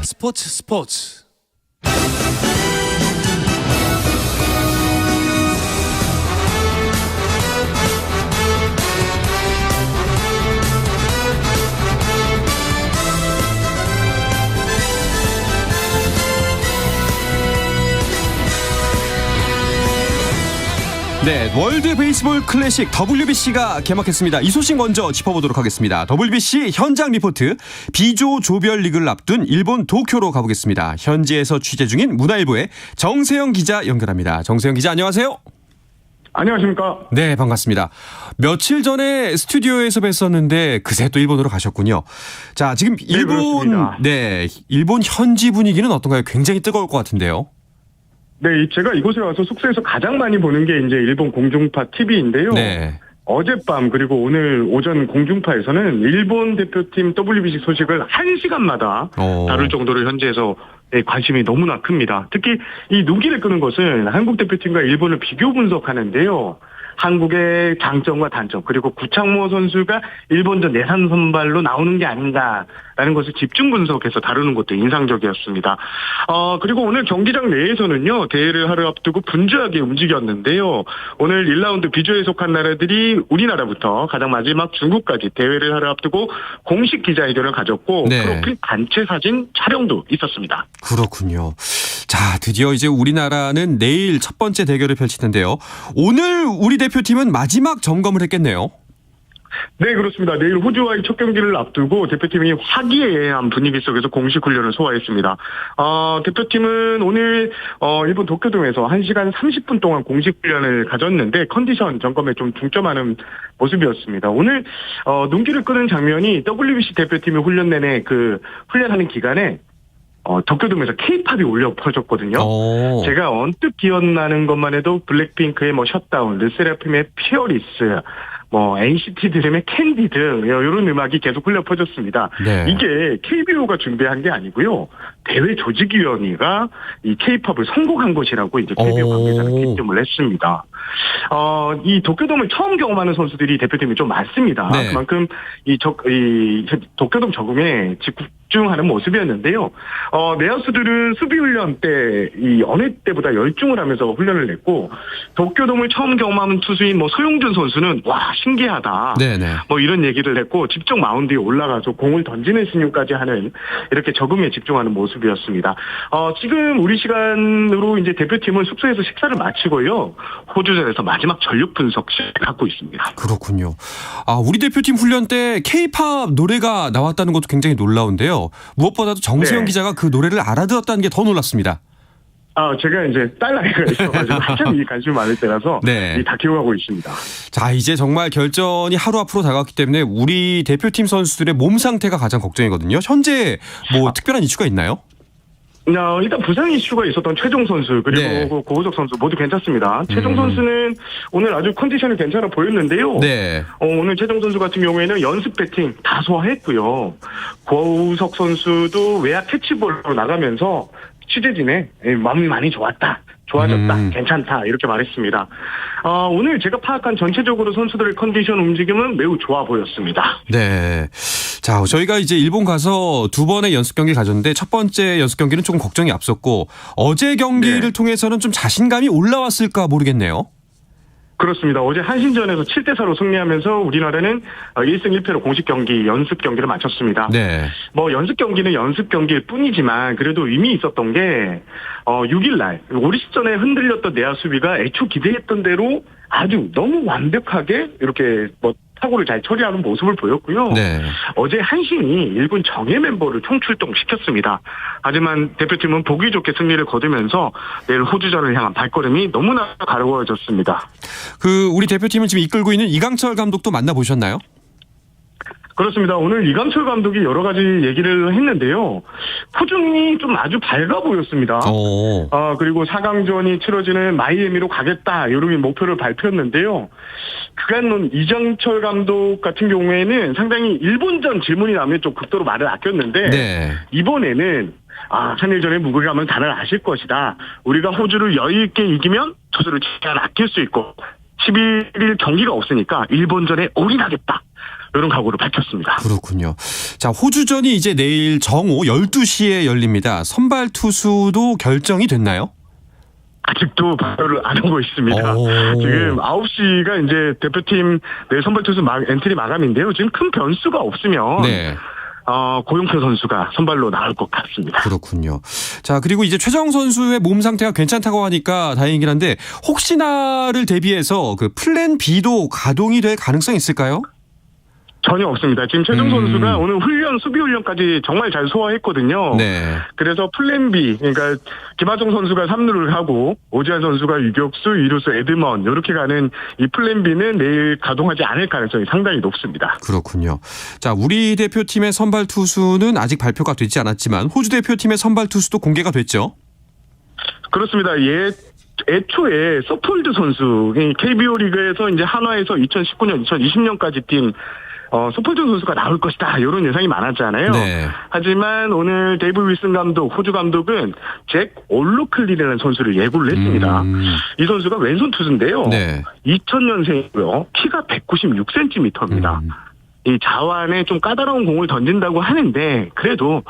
스포츠. 네, 월드 베이스볼 클래식 WBC가 개막했습니다. 이 소식 먼저 짚어보도록 하겠습니다. WBC 현장 리포트, B조 조별 리그를 앞둔 일본 도쿄로 가보겠습니다. 현지에서 취재 중인 문화일보의 정세영 기자 연결합니다. 정세영 기자, 안녕하세요. 안녕하십니까. 네, 반갑습니다. 며칠 전에 스튜디오에서 뵀었는데 그새 또 일본으로 가셨군요. 자, 지금 일본 현지 분위기는 어떤가요? 굉장히 뜨거울 것 같은데요. 네, 제가 이곳에 와서 숙소에서 가장 많이 보는 게 이제 일본 공중파 TV인데요. 네. 어젯밤 그리고 오늘 오전 공중파에서는 일본 대표팀 WBC 소식을 1시간마다 다룰 정도로 현지에서 관심이 너무나 큽니다. 특히 이 눈길을 끄는 것은 한국 대표팀과 일본을 비교 분석하는데요. 한국의 장점과 단점, 그리고 구창모 선수가 일본전 내산 선발로 나오는 게 아닌가라는 것을 집중 분석해서 다루는 것도 인상적이었습니다. 그리고 오늘 경기장 내에서는요, 대회를 하루 앞두고 분주하게 움직였는데요. 오늘 1라운드 B조에 속한 나라들이 우리나라부터 가장 마지막 중국까지 대회를 하루 앞두고 공식 기자회견을 가졌고, 네. 프로필 단체 사진 촬영도 있었습니다. 그렇군요. 자, 드디어 이제 우리나라는 내일 첫 번째 대결을 펼치는데요. 오늘 우리 대표팀은 마지막 점검을 했겠네요. 네, 그렇습니다. 내일 호주와의 첫 경기를 앞두고 대표팀이 화기애애한 분위기 속에서 공식 훈련을 소화했습니다. 대표팀은 오늘 일본 도쿄돔에서 1시간 30분 동안 공식 훈련을 가졌는데 컨디션 점검에 좀 중점하는 모습이었습니다. 오늘 눈길을 끄는 장면이 WBC 대표팀이 훈련 내내 그 훈련하는 기간에 도쿄돔에서 K-팝이 울려 퍼졌거든요. 제가 언뜻 기억나는 것만 해도 블랙핑크의 셧다운, 르세라핌의 피어리스, NCT 드림의 캔디 등 이런 음악이 계속 흘려 퍼졌습니다. 네. 이게 KBO가 준비한 게 아니고요. 대회 조직위원회가 이 K-팝을 선곡한 것이라고 이제 KBO 관계자는 기점을 했습니다. 이 도쿄돔을 처음 경험하는 선수들이 대표팀이 좀 많습니다. 네. 그만큼 이 도쿄돔 적응에 집중하는 모습이었는데요. 내야수들은 수비 훈련 때 이 어느 때보다 열중을 하면서 훈련을 냈고, 도쿄돔을 처음 경험하는 투수인 소용준 선수는 와 신기하다. 네네. 이런 얘기를 했고, 직접 마운드에 올라가서 공을 던지는 신용까지 하는 이렇게 적응에 집중하는 모습이었습니다. 지금 우리 시간으로 이제 대표팀은 숙소에서 식사를 마치고요, 호주전에서 마지막 전력 분석실을 갖고 있습니다. 그렇군요. 우리 대표팀 훈련 때 K-팝 노래가 나왔다는 것도 굉장히 놀라운데요. 무엇보다도 정세영 기자가 그 노래를 알아들었다는 게 더 놀랐습니다. 제가 이제 딸아이가 있어가지고 한참 이 관심이 많을 때라서 네. 다 기억하고 있습니다. 자, 이제 정말 결전이 하루 앞으로 다가왔기 때문에 우리 대표팀 선수들의 몸 상태가 가장 걱정이거든요. 현재 특별한 이슈가 있나요? 일단 부상 이슈가 있었던 최종 선수 그리고 네. 고우석 선수 모두 괜찮습니다. 최종 선수는 오늘 아주 컨디션이 괜찮아 보였는데요. 네. 오늘 최종 선수 같은 경우에는 연습 배팅 다 소화했고요. 고우석 선수도 외야 캐치볼로 나가면서 취재진에 마음이 많이 좋아졌다, 괜찮다 이렇게 말했습니다. 오늘 제가 파악한 전체적으로 선수들의 컨디션 움직임은 매우 좋아 보였습니다. 네. 자, 저희가 이제 일본 가서 두 번의 연습 경기 가졌는데 첫 번째 연습 경기는 조금 걱정이 앞섰고 어제 경기를 통해서는 좀 자신감이 올라왔을까 모르겠네요. 그렇습니다. 어제 한신전에서 7대4로 승리하면서 우리나라는 1승 1패로 공식 경기, 연습 경기를 마쳤습니다. 네. 연습 경기는 연습 경기일 뿐이지만 그래도 의미 있었던 게 6일날 오리시전에 흔들렸던 내야 수비가 애초 기대했던 대로 아주 너무 완벽하게 이렇게 타구를 잘 처리하는 모습을 보였고요. 네. 어제 한신이 일본 정예 멤버를 총출동시켰습니다. 하지만 대표팀은 보기 좋게 승리를 거두면서 내일 호주전을 향한 발걸음이 너무나 가벼워졌습니다. 우리 대표팀을 지금 이끌고 있는 이강철 감독도 만나보셨나요? 그렇습니다. 오늘 이강철 감독이 여러 가지 얘기를 했는데요. 표정이 좀 아주 밝아 보였습니다. 그리고 4강전이 치러지는 마이애미로 가겠다 이런 목표를 발표했는데요. 그간 이강철 감독 같은 경우에는 상당히 일본전 질문이 나오면 좀 극도로 말을 아꼈는데 네. 이번에는 3일전의 무게감은 다들 아실 것이다. 우리가 호주를 여유 있게 이기면 투수를 최대한 아낄 수 있고 11일 경기가 없으니까 일본전에 올인하겠다. 이런 각오를 밝혔습니다. 그렇군요. 자, 호주전이 이제 내일 정오 12시에 열립니다. 선발 투수도 결정이 됐나요? 아직도 발표를 안 하고 있습니다. 오. 지금 9시가 이제 대표팀 내 선발 투수 엔트리 마감인데요. 지금 큰 변수가 없으면 네. 고용표 선수가 선발로 나올 것 같습니다. 그렇군요. 자, 그리고 이제 최정 선수의 몸 상태가 괜찮다고 하니까 다행이긴 한데 혹시나를 대비해서 그 플랜 B도 가동이 될 가능성이 있을까요? 전혀 없습니다. 지금 최정 선수가 오늘 수비 훈련까지 정말 잘 소화했거든요. 네. 그래서 플랜 B, 그러니까 김하정 선수가 3루를 하고 오지환 선수가 유격수, 2루수 에드먼 이렇게 가는 이 플랜 B는 내일 가동하지 않을 가능성이 상당히 높습니다. 그렇군요. 자, 우리 대표팀의 선발 투수는 아직 발표가 되지 않았지만 호주 대표팀의 선발 투수도 공개가 됐죠? 그렇습니다. 애초에 서폴드 선수, KBO 리그에서 이제 한화에서 2019년, 2020년까지 뛴 서폴드 선수가 나올 것이다. 이런 예상이 많았잖아요. 네. 하지만 오늘 데이브 윌슨 감독, 호주 감독은 잭 올로클리라는 선수를 예고를 했습니다. 이 선수가 왼손 투수인데요. 네. 2000년생이고요. 키가 196cm입니다. 이 자완에 좀 까다로운 공을 던진다고 하는데 그래도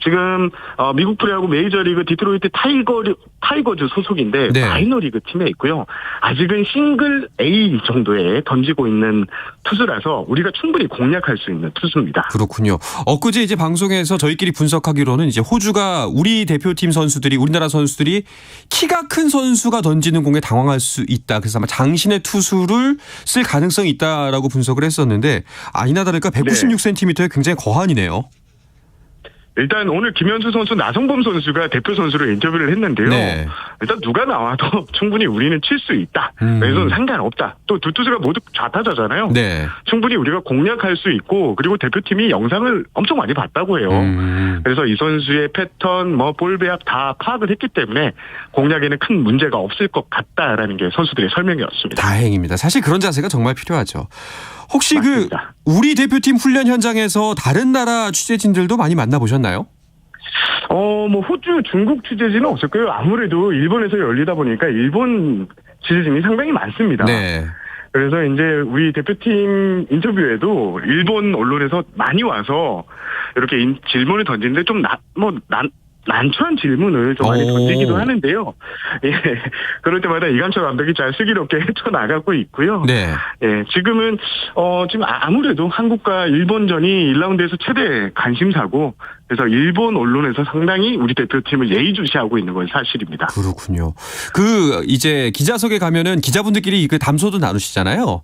지금 미국 프로야구 메이저리그 디트로이트 타이거즈 소속인데 네. 마이너리그 팀에 있고요. 아직은 싱글 A 정도에 던지고 있는 투수라서 우리가 충분히 공략할 수 있는 투수입니다. 그렇군요. 엊그제 이제 방송에서 저희끼리 분석하기로는 이제 호주가 우리 대표팀 선수들이 우리나라 선수들이 키가 큰 선수가 던지는 공에 당황할 수 있다. 그래서 아마 장신의 투수를 쓸 가능성이 있다라고 분석을 했었는데 아니나 다를까 196cm의 굉장히 거한이네요. 일단 오늘 김현수 선수, 나성범 선수가 대표 선수로 인터뷰를 했는데요. 네. 일단 누가 나와도 충분히 우리는 칠 수 있다. 왼손 상관없다. 또 두 투수가 모두 좌타자잖아요. 네. 충분히 우리가 공략할 수 있고 그리고 대표팀이 영상을 엄청 많이 봤다고 해요. 그래서 이 선수의 패턴, 볼 배합 다 파악을 했기 때문에 공략에는 큰 문제가 없을 것 같다라는 게 선수들의 설명이었습니다. 다행입니다. 사실 그런 자세가 정말 필요하죠. 혹시 맞습니다. 우리 대표팀 훈련 현장에서 다른 나라 취재진들도 많이 만나보셨나요? 호주, 중국 취재진은 없었고요. 아무래도 일본에서 열리다 보니까 일본 취재진이 상당히 많습니다. 네. 그래서 이제 우리 대표팀 인터뷰에도 일본 언론에서 많이 와서 이렇게 질문을 던지는데 좀 난처한 질문을 좀 많이 던지기도 하는데요. 예, 그럴 때마다 이강철 감독이 잘 슬기롭게 헤쳐나가고 있고요. 네. 예, 지금 아무래도 한국과 일본전이 1라운드에서 최대 관심사고, 그래서 일본 언론에서 상당히 우리 대표팀을 예의주시하고 있는 건 사실입니다. 그렇군요. 이제 기자석에 가면은 기자분들끼리 그 담소도 나누시잖아요.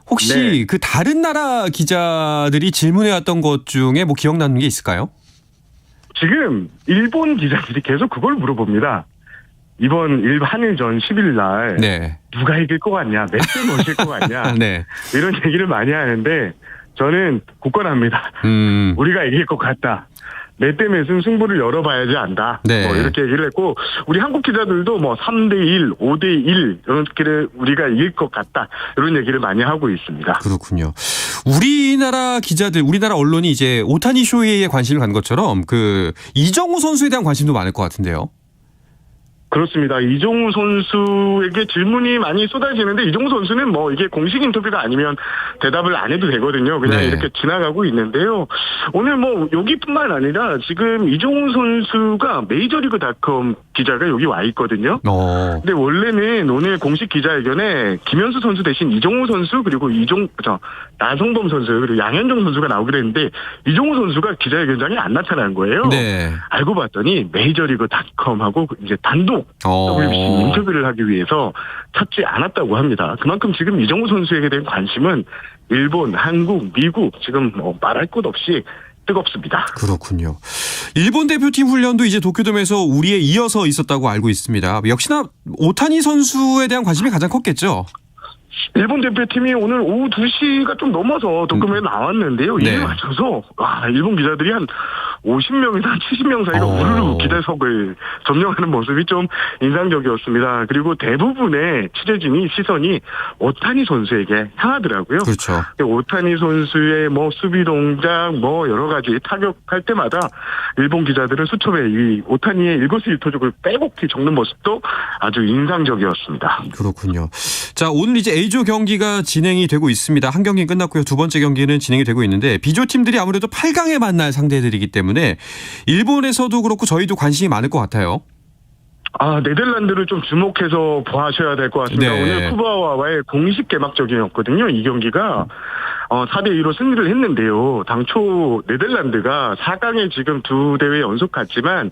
혹시 네. 그 다른 나라 기자들이 질문해왔던 것 중에 뭐 기억나는 게 있을까요? 지금 일본 기자들이 계속 그걸 물어봅니다. 이번 한일전 10일 날 네. 누가 이길 것 같냐, 몇 대 넣으실 것 같냐, 네. 이런 얘기를 많이 하는데 저는 굳건합니다. 우리가 이길 것 같다. 몇 대 몇은 승부를 열어봐야지 안다. 네. 이렇게 얘기를 했고, 우리 한국 기자들도 3대1, 5대1 이렇게 우리가 이길 것 같다. 이런 얘기를 많이 하고 있습니다. 그렇군요. 우리나라 기자들, 우리나라 언론이 이제 오타니 쇼헤이에 관심을 갖는 것처럼 이정우 선수에 대한 관심도 많을 것 같은데요. 그렇습니다. 이종우 선수에게 질문이 많이 쏟아지는데 이종우 선수는 이게 공식 인터뷰가 아니면 대답을 안 해도 되거든요. 그냥 네. 이렇게 지나가고 있는데요. 오늘 여기뿐만 아니라 지금 이종우 선수가 메이저리그닷컴 기자가 여기 와 있거든요. 근데 원래는 오늘 공식 기자회견에 김현수 선수 대신 이종우 선수 그리고 나성범 선수 그리고 양현종 선수가 나오기로 했는데 이종우 선수가 기자회견장에 안 나타난 거예요. 네. 알고 봤더니 메이저리그닷컴하고 이제 단독 WBC 인터뷰를 하기 위해서 찾지 않았다고 합니다. 그만큼 지금 이정우 선수에게 대한 관심은 일본, 한국, 미국 지금 말할 것 없이 뜨겁습니다. 그렇군요. 일본 대표팀 훈련도 이제 도쿄돔에서 우리에 이어서 있었다고 알고 있습니다. 역시나 오타니 선수에 대한 관심이 가장 컸겠죠? 일본 대표팀이 오늘 오후 2시가 좀 넘어서 도쿄돔에 나왔는데요. 이에 네. 맞춰서 일본 기자들이 한 50명에서 70명 사이가 우르르 기대석을 점령하는 모습이 좀 인상적이었습니다. 그리고 대부분의 취재진이 시선이 오타니 선수에게 향하더라고요. 그렇죠. 오타니 선수의 뭐 수비 동작, 뭐 여러 가지 타격할 때마다 일본 기자들은 수첩에 이 오타니의 일거수일투족을 빼곡히 적는 모습도 아주 인상적이었습니다. 그렇군요. 자, 오늘 이제 A조 경기가 진행이 되고 있습니다. 한 경기 끝났고요. 두 번째 경기는 진행이 되고 있는데 B조 팀들이 아무래도 8강에 만날 상대들이기 때문에 일본에서도 그렇고 저희도 관심이 많을 것 같아요. 네덜란드를 좀 주목해서 보셔야 될 것 같습니다. 네. 오늘 쿠바와의 공식 개막전이었거든요. 이 경기가 4대2로 승리를 했는데요. 당초 네덜란드가 4강에 지금 두 대회 연속 갔지만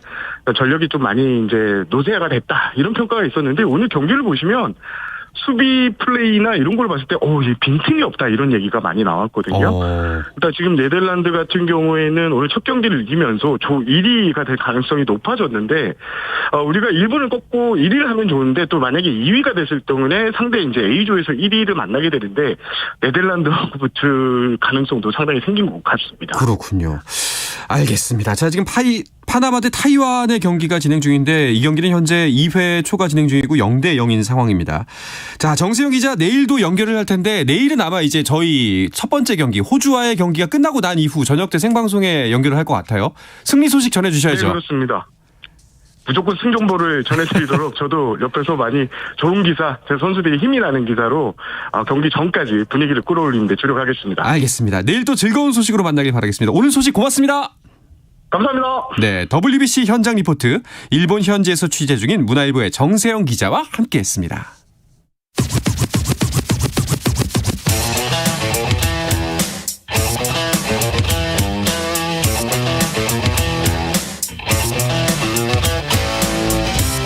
전력이 좀 많이 이제 노쇠화가 됐다 이런 평가가 있었는데 오늘 경기를 보시면 수비 플레이나 이런 걸 봤을 때 빈틈이 없다 이런 얘기가 많이 나왔거든요. 그러니까 지금 네덜란드 같은 경우에는 오늘 첫 경기를 이기면서 조 1위가 될 가능성이 높아졌는데 우리가 일본을 꺾고 1위를 하면 좋은데 또 만약에 2위가 됐을 경우에 상대 이제 A조에서 1위를 만나게 되는데 네덜란드하고 붙을 가능성도 상당히 생긴 것 같습니다. 그렇군요. 알겠습니다. 자, 지금 파나마 대 타이완의 경기가 진행 중인데 이 경기는 현재 2회 초가 진행 중이고 0대 0인 상황입니다. 자, 정세영 기자 내일도 연결을 할 텐데 내일은 아마 이제 저희 첫 번째 경기 호주와의 경기가 끝나고 난 이후 저녁 때 생방송에 연결을 할 것 같아요. 승리 소식 전해주셔야죠. 네, 그렇습니다. 무조건 승정보를 전해드리도록 저도 옆에서 많이 좋은 기사, 제 선수들이 힘이 나는 기사로 경기 전까지 분위기를 끌어올리는 데 주력하겠습니다. 알겠습니다. 내일 또 즐거운 소식으로 만나길 바라겠습니다. 오늘 소식 고맙습니다. 감사합니다. 네, WBC 현장 리포트 일본 현지에서 취재 중인 문화일보의 정세영 기자와 함께했습니다.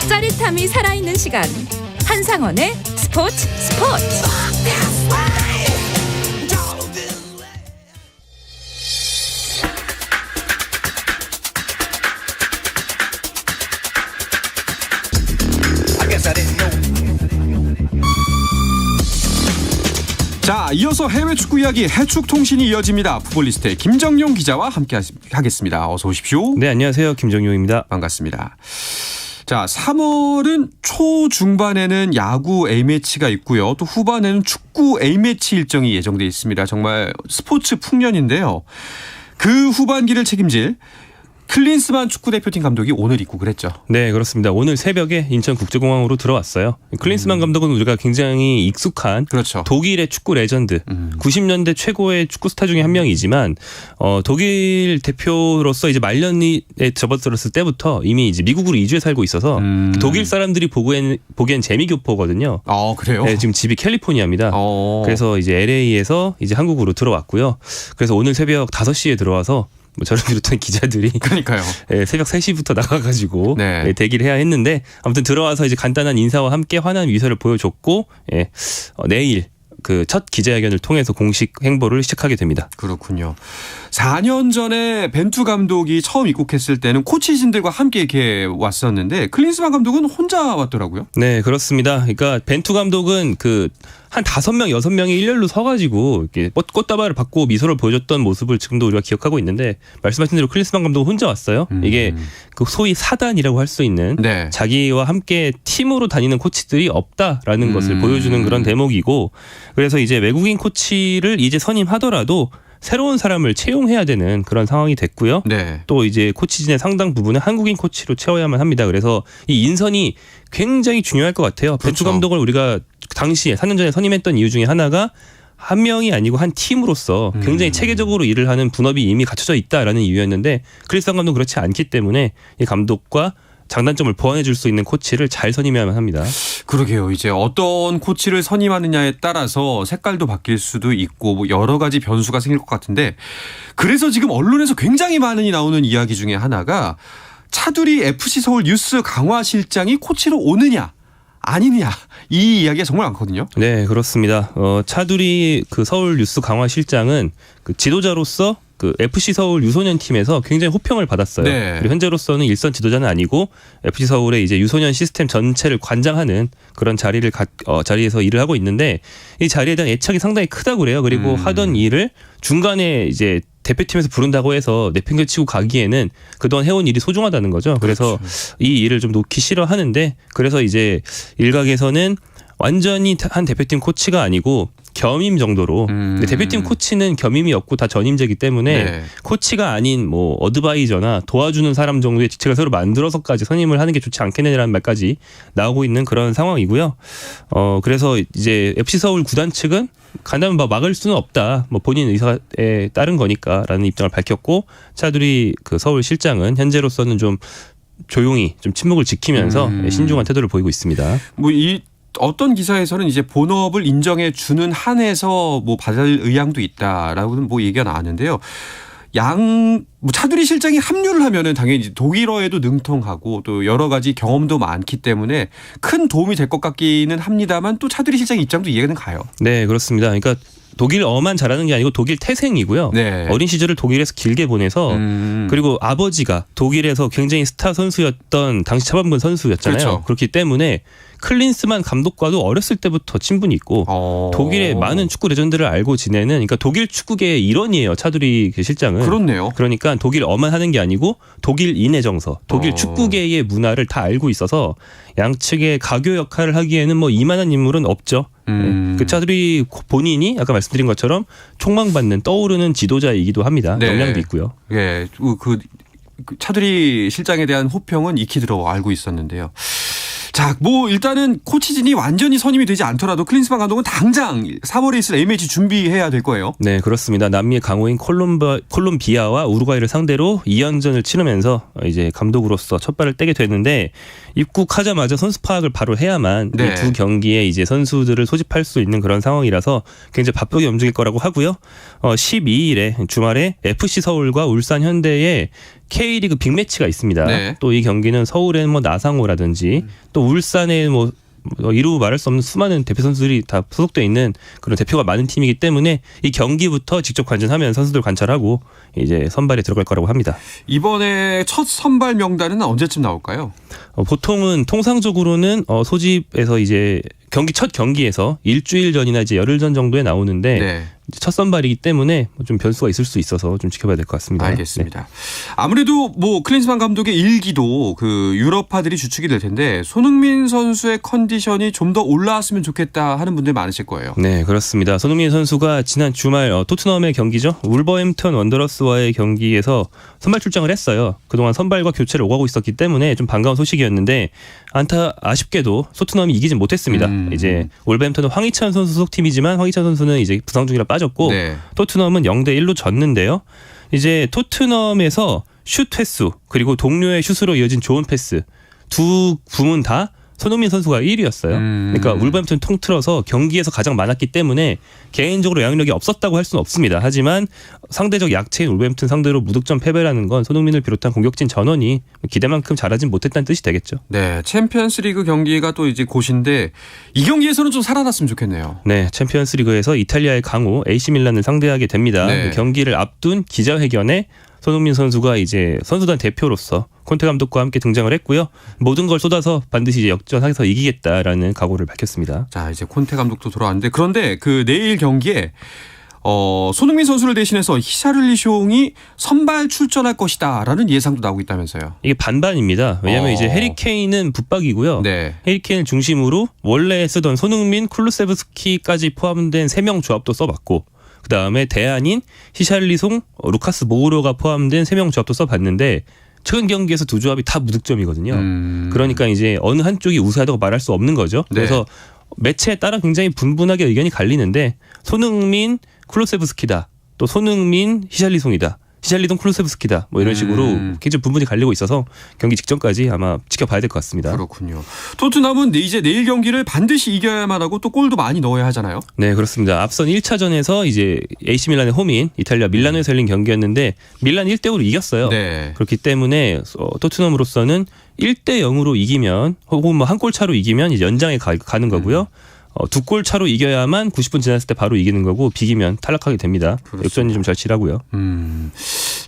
짜릿함이 살아있는 시간 한상원의 스포츠. 자, 이어서 해외 축구 이야기 해축통신이 이어집니다. 풋볼리스트의 김정용 기자와 함께 하겠습니다. 어서 오십시오. 네, 안녕하세요. 김정용입니다. 반갑습니다. 자, 3월은 초중반에는 야구 A매치가 있고요. 또 후반에는 축구 A매치 일정이 예정돼 있습니다. 정말 스포츠 풍년인데요. 그 후반기를 책임질 클린스만 축구대표팀 감독이 오늘 입국을 했죠. 네, 그렇습니다. 오늘 새벽에 인천국제공항으로 들어왔어요. 클린스만 감독은 우리가 굉장히 익숙한 그렇죠. 독일의 축구 레전드, 90년대 최고의 축구 스타 중에 한 명이지만 독일 대표로서 이제 말년에 접어들었을 때부터 이미 이제 미국으로 이주해 살고 있어서 독일 사람들이 보기엔 재미교포거든요. 그래요? 네, 지금 집이 캘리포니아입니다. 그래서 이제 LA에서 이제 한국으로 들어왔고요. 그래서 오늘 새벽 5시에 들어와서 저를 비롯한 기자들이 그러니까요. 새벽 3시부터 나가가지고 네. 대기를 해야 했는데 아무튼 들어와서 이제 간단한 인사와 함께 환한 위서를 보여줬고 내일 그 첫 기자회견을 통해서 공식 행보를 시작하게 됩니다. 그렇군요. 4년 전에 벤투 감독이 처음 입국했을 때는 코치진들과 함께 이렇게 왔었는데 클린스만 감독은 혼자 왔더라고요. 네, 그렇습니다. 그러니까 벤투 감독은 한 5명, 6명이 일렬로 서가지고 이렇게 꽃다발을 받고 미소를 보여줬던 모습을 지금도 우리가 기억하고 있는데 말씀하신 대로 클린스만 감독은 혼자 왔어요. 이게 그 소위 사단이라고 할 수 있는 네. 자기와 함께 팀으로 다니는 코치들이 없다라는 것을 보여주는 그런 대목이고 그래서 이제 외국인 코치를 이제 선임하더라도 새로운 사람을 채용해야 되는 그런 상황이 됐고요. 네. 또 이제 코치진의 상당 부분은 한국인 코치로 채워야만 합니다. 그래서 이 인선이 굉장히 중요할 것 같아요. 그렇죠. 벤투 감독을 우리가 당시에 4년 전에 선임했던 이유 중에 하나가 한 명이 아니고 한 팀으로서 굉장히 체계적으로 일을 하는 분업이 이미 갖춰져 있다라는 이유였는데 클린스만 감독은 그렇지 않기 때문에 이 감독과 장단점을 보완해 줄 수 있는 코치를 잘 선임해야만 합니다. 그러게요. 이제 어떤 코치를 선임하느냐에 따라서 색깔도 바뀔 수도 있고 뭐 여러 가지 변수가 생길 것 같은데 그래서 지금 언론에서 굉장히 많이 나오는 이야기 중에 하나가 차두리 FC 서울 유스 강화 실장이 코치로 오느냐 아니냐 이 이야기가 정말 많거든요. 네, 그렇습니다. 차두리 그 서울 유스 강화 실장은 그 지도자로서 그 FC 서울 유소년 팀에서 굉장히 호평을 받았어요. 네. 그리고 현재로서는 일선 지도자는 아니고 FC 서울의 이제 유소년 시스템 전체를 관장하는 그런 자리에서 일을 하고 있는데 이 자리에 대한 애착이 상당히 크다고 그래요. 그리고 하던 일을 중간에 이제 대표팀에서 부른다고 해서 내팽개치고 가기에는 그동안 해온 일이 소중하다는 거죠. 그래서 이 일을 좀 놓기 싫어하는데 그래서 이제 일각에서는 완전히 한 대표팀 코치가 아니고 겸임 정도로 근데 대표팀 코치는 겸임이 없고 다 전임제이기 때문에 네. 코치가 아닌 뭐 어드바이저나 도와주는 사람 정도의 직책을 새로 만들어서까지 선임을 하는 게 좋지 않겠느냐라는 말까지 나오고 있는 그런 상황이고요. 그래서 이제 FC 서울 구단 측은 간다면 막을 수는 없다. 뭐 본인 의사에 따른 거니까라는 입장을 밝혔고 차두리 그 서울 실장은 현재로서는 좀 조용히 좀 침묵을 지키면서 신중한 태도를 보이고 있습니다. 뭐 이 어떤 기사에서는 이제 본업을 인정해 주는 한에서 뭐 받을 의향도 있다라고는 뭐 얘기가 나왔는데요. 뭐 차두리 실장이 합류를 하면은 당연히 독일어에도 능통하고 또 여러 가지 경험도 많기 때문에 큰 도움이 될 것 같기는 합니다만 또 차두리 실장 입장도 이해는 가요. 네, 그렇습니다. 그러니까 독일어만 잘하는 게 아니고 독일 태생이고요. 네. 어린 시절을 독일에서 길게 보내서 그리고 아버지가 독일에서 굉장히 스타 선수였던 당시 차범근 선수였잖아요. 그렇죠. 그렇기 때문에 클린스만 감독과도 어렸을 때부터 친분이 있고 독일의 많은 축구 레전드를 알고 지내는 그러니까 독일 축구계의 일원이에요. 차두리 실장은. 그렇네요. 그러니까 독일어만 하는 게 아니고 독일인의 정서, 독일 축구계의 문화를 다 알고 있어서 양측의 가교 역할을 하기에는 뭐 이만한 인물은 없죠. 그 차두리 본인이 아까 말씀드린 것처럼 촉망받는 떠오르는 지도자이기도 합니다. 네. 역량도 있고요. 예, 그 차두리 실장에 대한 호평은 익히 들어 알고 있었는데요. 자, 뭐 일단은 코치진이 완전히 선임이 되지 않더라도 클린스만 감독은 당장 3월에 있을 A매치 준비해야 될 거예요. 네, 그렇습니다. 남미의 강호인 콜롬비아와 우루과이를 상대로 2연전을 치르면서 이제 감독으로서 첫 발을 떼게 됐는데 입국하자마자 선수 파악을 바로 해야만 네. 이 두 경기에 이제 선수들을 소집할 수 있는 그런 상황이라서 굉장히 바쁘게 움직일 거라고 하고요. 12일에 주말에 FC 서울과 울산 현대의 K리그 빅매치가 있습니다. 네. 또 이 경기는 서울에는 뭐 나상호라든지 또 울산에 뭐 이루 말할 수 없는 수많은 대표 선수들이 다 소속돼 있는 그런 대표가 많은 팀이기 때문에 이 경기부터 직접 관전하면 선수들 관찰하고 이제 선발에 들어갈 거라고 합니다. 이번에 첫 선발 명단은 언제쯤 나올까요? 보통은 통상적으로는 소집에서 이제 첫 경기에서 일주일 전이나 이제 열흘 전 정도에 나오는데 네. 첫 선발이기 때문에 좀 변수가 있을 수 있어서 좀 지켜봐야 될 것 같습니다. 알겠습니다. 네. 아무래도 뭐 클린스만 감독의 일기도 그 유럽파들이 주축이 될 텐데 손흥민 선수의 컨디션이 좀 더 올라왔으면 좋겠다 하는 분들 많으실 거예요. 네, 그렇습니다. 손흥민 선수가 지난 주말 토트넘의 경기죠. 울버햄튼 원더러스와의 경기에서 선발 출장을 했어요. 그동안 선발과 교체를 오가고 있었기 때문에 좀 반가운 소식이었는데 아쉽게도 토트넘이 이기진 못했습니다. 이제 울버햄튼은 황희찬 선수 소속팀이지만 황희찬 선수는 이제 부상 중이라 빠졌고 네. 토트넘은 0대1로 졌는데요. 이제 토트넘에서 슛 횟수 그리고 동료의 슛으로 이어진 좋은 패스 두 부문 다 손흥민 선수가 1위였어요. 그러니까 울버햄튼 통틀어서 경기에서 가장 많았기 때문에 개인적으로 영향력이 없었다고 할 수는 없습니다. 하지만 상대적 약체인 울버햄튼 상대로 무득점 패배라는 건 손흥민을 비롯한 공격진 전원이 기대만큼 잘하진 못했다는 뜻이 되겠죠. 네, 챔피언스리그 경기가 또 이제 곧인데 이 경기에서는 좀 살아났으면 좋겠네요. 네, 챔피언스리그에서 이탈리아의 강호 AC 밀란을 상대하게 됩니다. 네. 그 경기를 앞둔 기자회견에 손흥민 선수가 이제 선수단 대표로서 콘테 감독과 함께 등장을 했고요. 모든 걸 쏟아서 반드시 이제 역전해서 이기겠다라는 각오를 밝혔습니다. 자, 이제 콘테 감독도 돌아왔는데 그런데 그 내일 경기에 손흥민 선수를 대신해서 히샤를리숑이 선발 출전할 것이다라는 예상도 나오고 있다면서요. 이게 반반입니다. 왜냐하면 이제 해리 케인은 붙박이고요. 네. 해리 케인을 중심으로 원래 쓰던 손흥민, 쿨루세브스키까지 포함된 3명 조합도 써봤고 그다음에 대안인 히샬리송, 루카스 모우로가 포함된 3명 조합도 써봤는데 최근 경기에서 두 조합이 다 무득점이거든요. 그러니까 이제 어느 한쪽이 우세하다고 말할 수 없는 거죠. 네. 그래서 매체에 따라 굉장히 분분하게 의견이 갈리는데 손흥민, 쿨루세브스키다. 또 손흥민, 히샬리송이다. 히샬리송, 쿨루세브스키다. 뭐 이런 식으로 굉장히 분분히 갈리고 있어서 경기 직전까지 아마 지켜봐야 될 것 같습니다. 그렇군요. 토트넘은 이제 내일 경기를 반드시 이겨야만 하고 또 골도 많이 넣어야 하잖아요. 네, 그렇습니다. 앞선 1차전에서 이제 AC 밀란의 홈인 이탈리아 밀라노에서 열린 경기였는데 밀란 1대5로 이겼어요. 네. 그렇기 때문에 토트넘으로서는 1대0으로 이기면 혹은 뭐 한 골 차로 이기면 이제 연장에 가는 거고요. 2골 차로 이겨야만 90분 지났을 때 바로 이기는 거고 비기면 탈락하게 됩니다. 그렇습니다. 역전이 좀 절실하고요.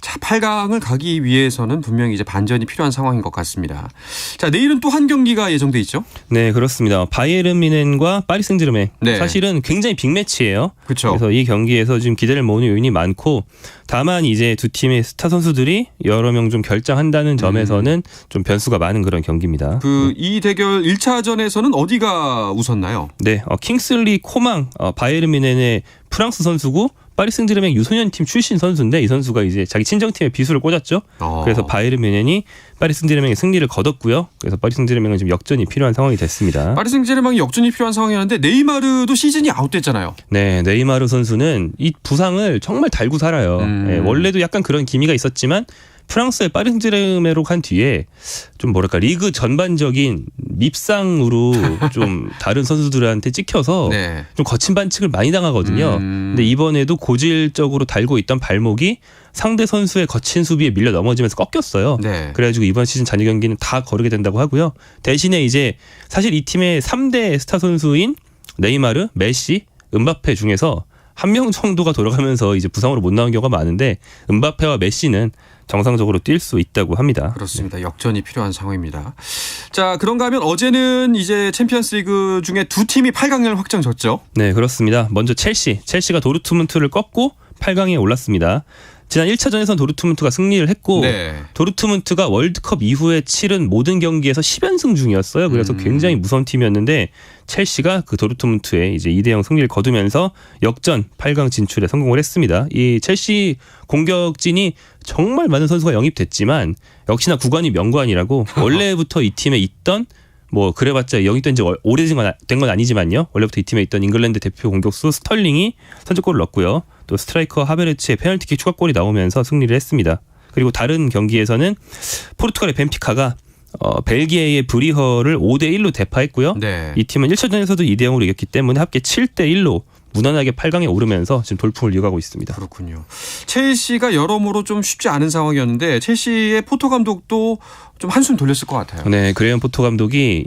자, 8강을 가기 위해서는 분명히 이제 반전이 필요한 상황인 것 같습니다. 자, 내일은 또 한 경기가 예정돼 있죠? 네, 그렇습니다. 바이에른 뮌헨과 파리 생제르맹. 네. 사실은 굉장히 빅매치예요. 그렇죠. 그래서 이 경기에서 지금 기대를 모으는 요인이 많고, 다만 이제 두 팀의 스타 선수들이 여러 명 좀 결장한다는 점에서는 좀 변수가 많은 그런 경기입니다. 이 대결 1차전에서는 어디가 웃었나요? 네, 킹슬리 코망 바이에른 뮌헨의 프랑스 선수고 파리 생제르맹 유소년 팀 출신 선수인데 이 선수가 이제 자기 친정팀에 비수를 꽂았죠. 그래서 바이에른 뮌헨이 파리 생제르맹의 승리를 거뒀고요. 그래서 파리 생제르맹은 지금 역전이 필요한 상황이 됐습니다. 파리 생제르맹이 역전이 필요한 상황이었는데 네이마르도 시즌이 아웃됐잖아요. 네, 네이마르 선수는 이 부상을 정말 달고 살아요. 네, 원래도 약간 그런 기미가 있었지만 프랑스의 파리 생제르맹으로 간 뒤에 좀 뭐랄까 리그 전반적인 밉상으로 좀 다른 선수들한테 찍혀서 네. 좀 거친 반칙을 많이 당하거든요. 근데 이번에도 고질적으로 달고 있던 발목이 상대 선수의 거친 수비에 밀려 넘어지면서 꺾였어요. 네. 그래가지고 이번 시즌 잔여 경기는 다 거르게 된다고 하고요. 대신에 이제 사실 이 팀의 3대 스타 선수인 네이마르, 메시, 음바페 중에서 한 명 정도가 돌아가면서 이제 부상으로 못 나온 경우가 많은데 음바페와 메시는 정상적으로 뛸 수 있다고 합니다. 그렇습니다. 역전이 필요한 상황입니다. 자, 그런가 하면 어제는 이제 챔피언스리그 중에 두 팀이 8강을 확정졌죠. 네, 그렇습니다. 먼저 첼시가 도르트문트를 꺾고 8강에 올랐습니다. 지난 1차전에서는 도르트문트가 승리를 했고 네. 도르트문트가 월드컵 이후에 치른 모든 경기에서 10연승 중이었어요. 그래서 굉장히 무서운 팀이었는데 첼시가 그 도르트문트에 이제 2대0 승리를 거두면서 역전 8강 진출에 성공을 했습니다. 이 첼시 공격진이 정말 많은 선수가 영입됐지만 역시나 구관이 명관이라고 원래부터 이 팀에 있던 뭐 그래봤자 영입된 지 오래된 건 아니지만요. 원래부터 이 팀에 있던 잉글랜드 대표 공격수 스털링이 선제골을 넣었고요. 또 스트라이커 하베르츠의 페널티킥 추가골이 나오면서 승리를 했습니다. 그리고 다른 경기에서는 포르투갈의 벤피카가 벨기에의 브리허를 5대1로 대파했고요. 네. 이 팀은 1차전에서도 2대0으로 이겼기 때문에 합계 7대1로 무난하게 8강에 오르면서 지금 돌풍을 이어가고 있습니다. 그렇군요. 첼시가 여러모로 좀 쉽지 않은 상황이었는데 첼시의 포토 감독도 좀 한숨 돌렸을 것 같아요. 네, 그레엄 포터 감독이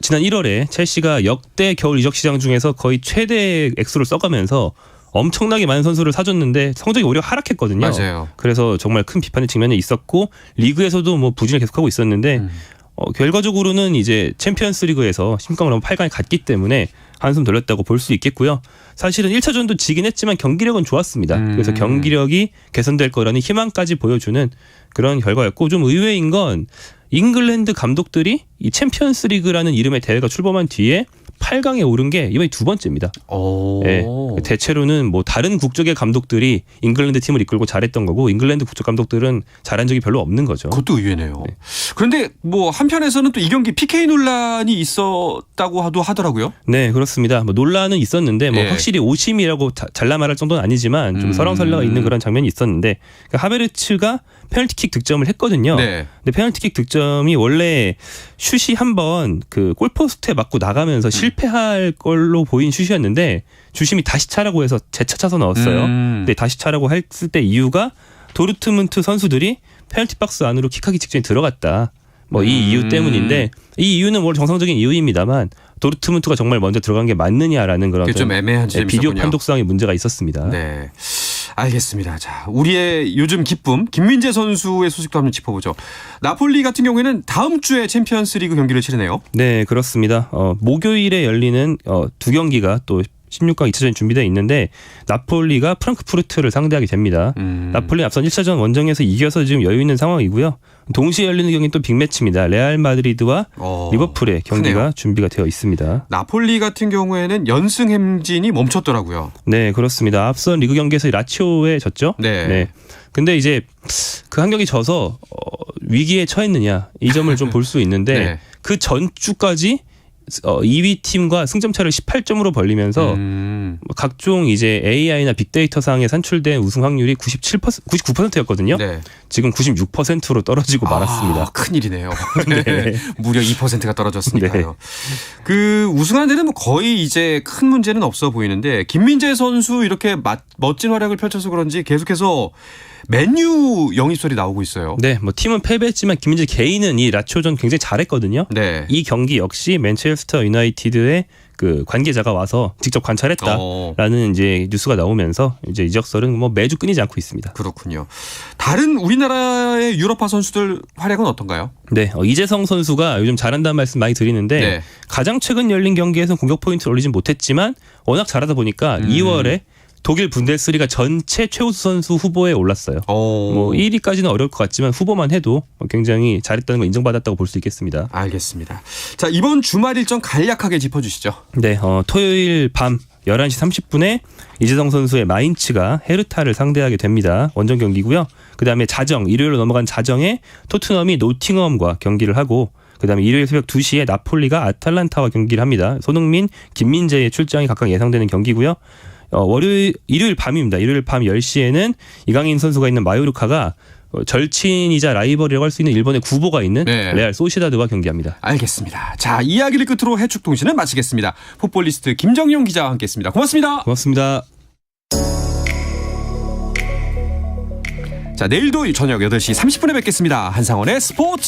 지난 1월에 첼시가 역대 겨울 이적 시장 중에서 거의 최대 액수를 써가면서 엄청나게 많은 선수를 사줬는데 성적이 오히려 하락했거든요. 맞아요. 그래서 정말 큰 비판의 측면이 있었고 리그에서도 뭐 부진을 계속하고 있었는데 결과적으로는 이제 챔피언스리그에서 심각을 넘어 8강에 갔기 때문에 한숨 돌렸다고 볼 수 있겠고요. 사실은 1차전도 지긴 했지만 경기력은 좋았습니다. 그래서 경기력이 개선될 거라는 희망까지 보여주는 그런 결과였고 좀 의외인 건 잉글랜드 감독들이 이 챔피언스리그라는 이름의 대회가 출범한 뒤에 8강에 오른 게 이번이 두 번째입니다. 네, 대체로는 뭐 다른 국적의 감독들이 잉글랜드 팀을 이끌고 잘했던 거고 잉글랜드 국적 감독들은 잘한 적이 별로 없는 거죠. 그것도 의외네요. 네. 그런데 뭐 한편에서는 또 이 경기 PK 논란이 있었다고 하더라고요. 네, 그렇습니다. 뭐 논란은 있었는데 뭐 예. 확실히 오심이라고 잘라 말할 정도는 아니지만 좀 설왕설래가 있는 그런 장면이 있었는데 그러니까 하베르츠가 페널티킥 득점을 했거든요. 네. 근데 페널티킥 득점이 원래 슛이 한번 그 골포스트에 맞고 나가면서 실패할 걸로 보인 슛이었는데 주심이 다시 차라고 해서 재차차서 넣었어요. 근데 다시 차라고 했을 때 이유가 도르트문트 선수들이 페널티 박스 안으로 킥하기 직전에 들어갔다. 뭐 이 이유 때문인데 이 이유는 뭐 정상적인 이유입니다만 도르트문트가 정말 먼저 들어간 게 맞느냐라는 그런 그게 좀 애매한 점이 비디오 있었군요. 판독상의 문제가 있었습니다. 네. 알겠습니다. 자, 우리의 요즘 기쁨 김민재 선수의 소식도 한번 짚어보죠. 나폴리 같은 경우에는 다음 주에 챔피언스리그 경기를 치르네요. 네, 그렇습니다. 목요일에 열리는 두 경기가 또 16강 2차전이 준비되어 있는데 나폴리가 프랑크푸르트를 상대하게 됩니다. 나폴리 앞선 1차전 원정에서 이겨서 지금 여유 있는 상황이고요. 동시에 열리는 경기는 또 빅매치입니다. 레알 마드리드와 리버풀의 경기가 크네요. 준비가 되어 있습니다. 나폴리 같은 경우에는 연승 행진이 멈췄더라고요. 네, 그렇습니다. 앞선 리그 경기에서 라치오에 졌죠. 네. 근데 이제 그 한 경기 져서 위기에 처했느냐 이 점을 좀 볼 수 있는데 네. 그 전주까지 2위 팀과 승점 차를 18점으로 벌리면서 각종 이제 AI나 빅데이터 상에 산출된 우승 확률이 99%였거든요. 네. 지금 96%로 떨어지고 말았습니다. 큰일이네요. 네. 무려 2%가 떨어졌으니까요. 네. 그 우승하는 데는 뭐 거의 이제 큰 문제는 없어 보이는데 김민재 선수 이렇게 멋진 활약을 펼쳐서 그런지 계속해서 맨유 영입설이 나오고 있어요. 네, 뭐 팀은 패배했지만 김민재 개인은 이 라치오전 굉장히 잘했거든요. 네. 이 경기 역시 맨체스터 유나이티드의 그 관계자가 와서 직접 관찰했다라는 이제 뉴스가 나오면서 이제 이적설은 뭐 매주 끊이지 않고 있습니다. 그렇군요. 다른 우리나라의 유럽파 선수들 활약은 어떤가요? 네, 이재성 선수가 요즘 잘한다는 말씀 많이 드리는데 네. 가장 최근 열린 경기에서 공격 포인트를 올리진 못했지만 워낙 잘하다 보니까 2월에 독일 분데스리가 전체 최우수 선수 후보에 올랐어요. 뭐 1위까지는 어려울 것 같지만 후보만 해도 굉장히 잘했다는 걸 인정받았다고 볼 수 있겠습니다. 알겠습니다. 자, 이번 주말 일정 간략하게 짚어주시죠. 네, 토요일 밤 11시 30분에 이재성 선수의 마인츠가 헤르타를 상대하게 됩니다. 원정 경기고요. 그다음에 일요일로 넘어간 자정에 토트넘이 노팅엄과 경기를 하고 그다음에 일요일 새벽 2시에 나폴리가 아탈란타와 경기를 합니다. 손흥민, 김민재의 출장이 각각 예상되는 경기고요. 일요일 밤입니다. 일요일 밤 10시에는 이강인 선수가 있는 마요르카가 절친이자 라이벌이라고 할 수 있는 일본의 구보가 있는 네. 레알 소시다드와 경기합니다. 알겠습니다. 자, 이야기를 끝으로 해축통신은 마치겠습니다. 풋볼리스트 김정용 기자와 함께했습니다. 고맙습니다. 고맙습니다. 자, 내일도 저녁 8시 30분에 뵙겠습니다. 한상원의 스포츠